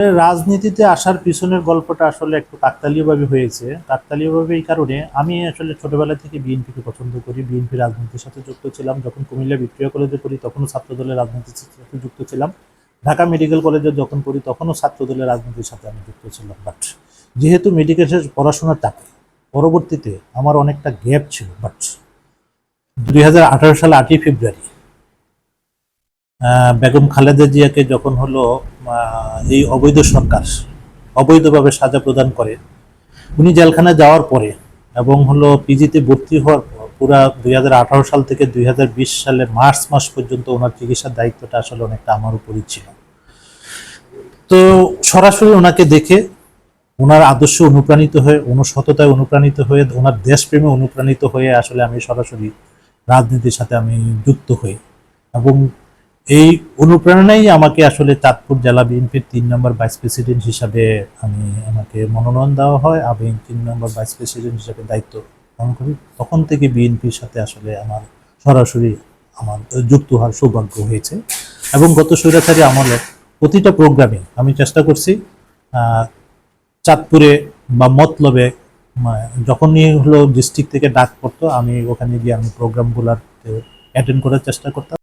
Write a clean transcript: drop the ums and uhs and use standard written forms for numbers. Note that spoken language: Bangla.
রাজনীতিতে আসার পিছনের গল্পটা আসলে একটু কাকতালীয়ভাবে হয়েছে। কাকতালীয়ভাবে এই কারণে আমি আসলে ছোটবেলা থেকে বিএনপিকে পছন্দ করি। বিএনপি রাজনীতির সাথে যুক্ত ছিলাম। যখন কুমিল্লা ভিক্টোরিয়া কলেজে পড়ি তখনও ছাত্রদলের রাজনীতির সাথে যুক্ত ছিলাম। ঢাকা মেডিকেল কলেজে যখন পড়ি তখনও ছাত্রদলের রাজনীতির সাথে আমি যুক্ত ছিলাম। বাট যেহেতু মেডিকেলের পড়াশোনার চাপে পরবর্তীতে আমার অনেকটা গ্যাপ ছিল। বাট 2018 সালে 8ই ফেব্রুয়ারি বেগম খালেদা জিয়াকে যখন হলো এই অবৈধ সরকার অবৈধভাবে সাজা প্রদান করে, উনি জেলখানায় যাওয়ার পরে এবং হলো পিজিতে ভর্তি হওয়ার পর পুরা 2018 সাল থেকে 2020 সালে মার্চ মাস পর্যন্ত ওনার চিকিৎসার দায়িত্বটা আসলে অনেকটা আমার উপরই ছিল। তো সরাসরি ওনাকে দেখে ওনার আদর্শ অনুপ্রাণিত হয়ে, অনুসততায় অনুপ্রাণিত হয়ে, ওনার দেশপ্রেমে অনুপ্রাণিত হয়ে আসলে আমি সরাসরি রাজনীতির সাথে আমি যুক্ত হই। এবং এই অনুপ্রেরণাই আমাকে আসলে চাঁদপুর জেলা বিএনপির 3 নম্বর ভাইস প্রেসিডেন্ট হিসাবে আমাকে মনোনয়ন দেওয়া হয়। আমি 3 নম্বর ভাইস প্রেসিডেন্ট হিসাবে দায়িত্ব পালন করি। তখন থেকে বিএনপির সাথে আসলে আমার সরাসরি আমার যুক্ত হওয়ার সৌভাগ্য হয়েছে। এবং গত স্বৈরাচারী আমলে প্রতিটা প্রোগ্রামে আমি চেষ্টা করছি চাঁদপুরে বা মতলবে যখনই হলো ডিস্ট্রিক্ট থেকে ডাক পড়তো আমি ওখানে গিয়ে আমি প্রোগ্রামগুলোতে অ্যাটেন্ড করার চেষ্টা করতাম।